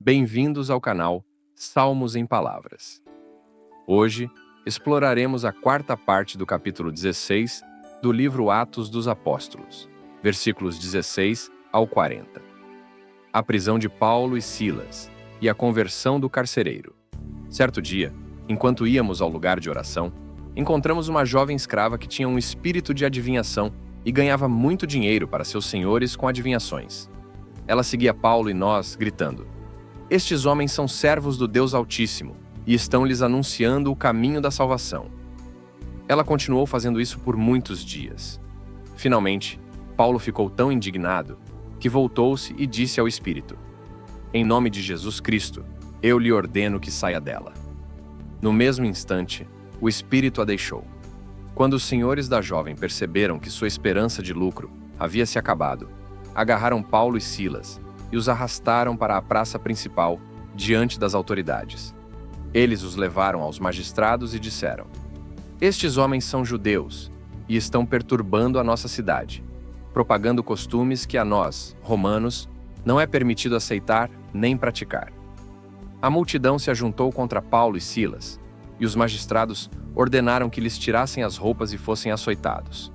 Bem-vindos ao canal Salmos em Palavras. Hoje, exploraremos a quarta parte do capítulo 16 do livro Atos dos Apóstolos, versículos 16 ao 40. A prisão de Paulo e Silas e a conversão do carcereiro. Certo dia, enquanto íamos ao lugar de oração, encontramos uma jovem escrava que tinha um espírito de adivinhação e ganhava muito dinheiro para seus senhores com adivinhações. Ela seguia Paulo e nós, gritando: "Estes homens são servos do Deus Altíssimo e estão lhes anunciando o caminho da salvação." Ela continuou fazendo isso por muitos dias. Finalmente, Paulo ficou tão indignado que voltou-se e disse ao espírito: "Em nome de Jesus Cristo, eu lhe ordeno que saia dela." No mesmo instante, o espírito a deixou. Quando os senhores da jovem perceberam que sua esperança de lucro havia se acabado, agarraram Paulo e Silas e os arrastaram para a praça principal, diante das autoridades. Eles os levaram aos magistrados e disseram: "Estes homens são judeus e estão perturbando a nossa cidade, propagando costumes que a nós, romanos, não é permitido aceitar nem praticar." A multidão se ajuntou contra Paulo e Silas, e os magistrados ordenaram que lhes tirassem as roupas e fossem açoitados.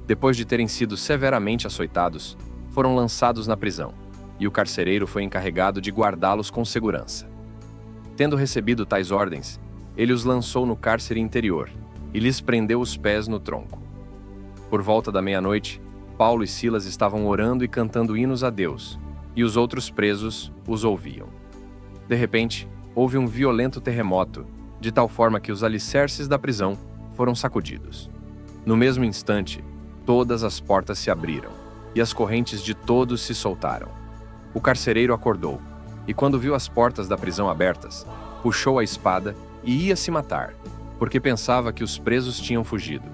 Depois de terem sido severamente açoitados, foram lançados na prisão, e o carcereiro foi encarregado de guardá-los com segurança. Tendo recebido tais ordens, ele os lançou no cárcere interior e lhes prendeu os pés no tronco. Por volta da meia-noite, Paulo e Silas estavam orando e cantando hinos a Deus, e os outros presos os ouviam. De repente, houve um violento terremoto, de tal forma que os alicerces da prisão foram sacudidos. No mesmo instante, todas as portas se abriram, e as correntes de todos se soltaram. O carcereiro acordou, e quando viu as portas da prisão abertas, puxou a espada e ia se matar, porque pensava que os presos tinham fugido.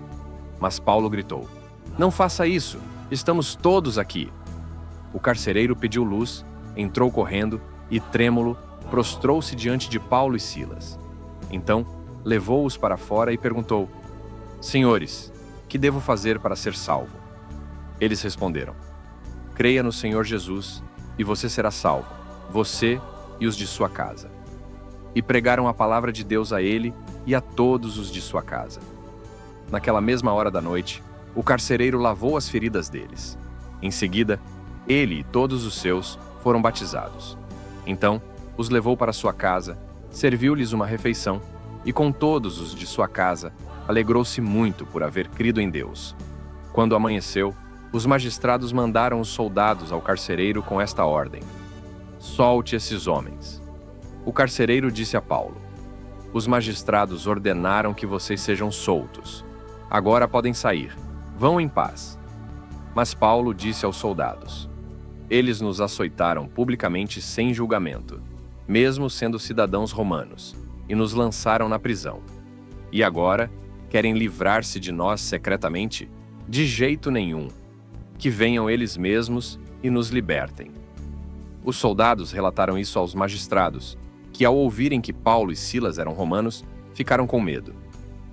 Mas Paulo gritou: "Não faça isso, estamos todos aqui." O carcereiro pediu luz, entrou correndo e, trêmulo, prostrou-se diante de Paulo e Silas. Então, levou-os para fora e perguntou: "Senhores, que devo fazer para ser salvo?" Eles responderam: "Creia no Senhor Jesus, e você será salvo, você e os de sua casa." E pregaram a palavra de Deus a ele e a todos os de sua casa. Naquela mesma hora da noite, o carcereiro lavou as feridas deles. Em seguida, ele e todos os seus foram batizados. Então, os levou para sua casa, serviu-lhes uma refeição, e com todos os de sua casa, alegrou-se muito por haver crido em Deus. Quando amanheceu, os magistrados mandaram os soldados ao carcereiro com esta ordem: "Solte esses homens." O carcereiro disse a Paulo: "Os magistrados ordenaram que vocês sejam soltos. Agora podem sair. Vão em paz." Mas Paulo disse aos soldados: "Eles nos açoitaram publicamente sem julgamento, mesmo sendo cidadãos romanos, e nos lançaram na prisão. E agora, querem livrar-se de nós secretamente? De jeito nenhum. Que venham eles mesmos e nos libertem." Os soldados relataram isso aos magistrados, que, ao ouvirem que Paulo e Silas eram romanos, ficaram com medo.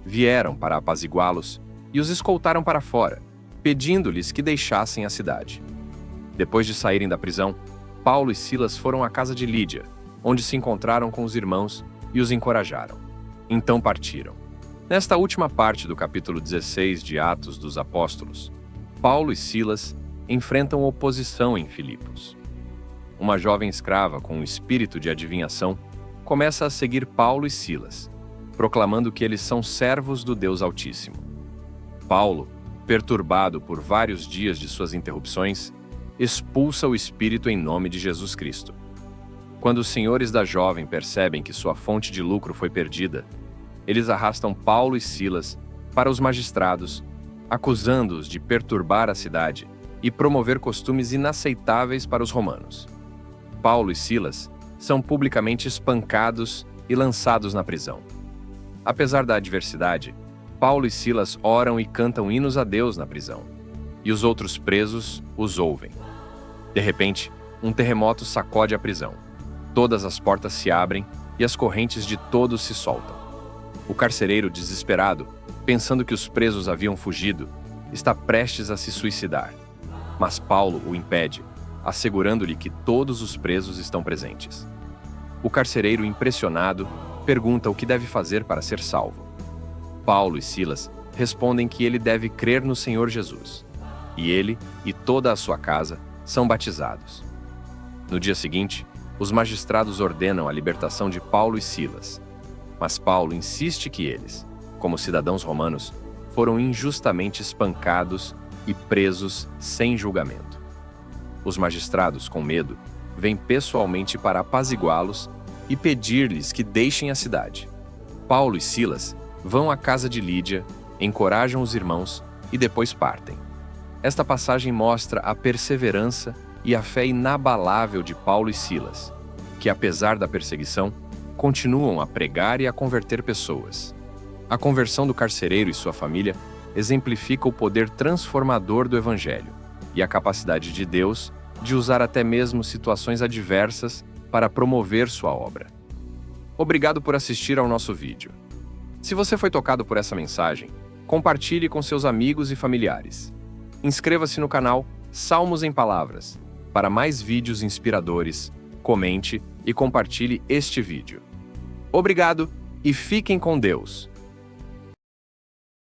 Vieram para apaziguá-los e os escoltaram para fora, pedindo-lhes que deixassem a cidade. Depois de saírem da prisão, Paulo e Silas foram à casa de Lídia, onde se encontraram com os irmãos e os encorajaram. Então partiram. Nesta última parte do capítulo 16 de Atos dos Apóstolos, Paulo e Silas enfrentam oposição em Filipos. Uma jovem escrava com um espírito de adivinhação começa a seguir Paulo e Silas, proclamando que eles são servos do Deus Altíssimo. Paulo, perturbado por vários dias de suas interrupções, expulsa o espírito em nome de Jesus Cristo. Quando os senhores da jovem percebem que sua fonte de lucro foi perdida, eles arrastam Paulo e Silas para os magistrados, acusando-os de perturbar a cidade e promover costumes inaceitáveis para os romanos. Paulo e Silas são publicamente espancados e lançados na prisão. Apesar da adversidade, Paulo e Silas oram e cantam hinos a Deus na prisão, e os outros presos os ouvem. De repente, um terremoto sacode a prisão. Todas as portas se abrem e as correntes de todos se soltam. O carcereiro, desesperado, pensando que os presos haviam fugido, está prestes a se suicidar. Mas Paulo o impede, assegurando-lhe que todos os presos estão presentes. O carcereiro, impressionado, pergunta o que deve fazer para ser salvo. Paulo e Silas respondem que ele deve crer no Senhor Jesus. E ele e toda a sua casa são batizados. No dia seguinte, os magistrados ordenam a libertação de Paulo e Silas. Mas Paulo insiste que eles, como cidadãos romanos, foram injustamente espancados e presos sem julgamento. Os magistrados, com medo, vêm pessoalmente para apaziguá-los e pedir-lhes que deixem a cidade. Paulo e Silas vão à casa de Lídia, encorajam os irmãos e depois partem. Esta passagem mostra a perseverança e a fé inabalável de Paulo e Silas, que, apesar da perseguição, continuam a pregar e a converter pessoas. A conversão do carcereiro e sua família exemplifica o poder transformador do Evangelho e a capacidade de Deus de usar até mesmo situações adversas para promover sua obra. Obrigado por assistir ao nosso vídeo. Se você foi tocado por essa mensagem, compartilhe com seus amigos e familiares. Inscreva-se no canal Salmos em Palavras para mais vídeos inspiradores, comente e compartilhe este vídeo. Obrigado e fiquem com Deus!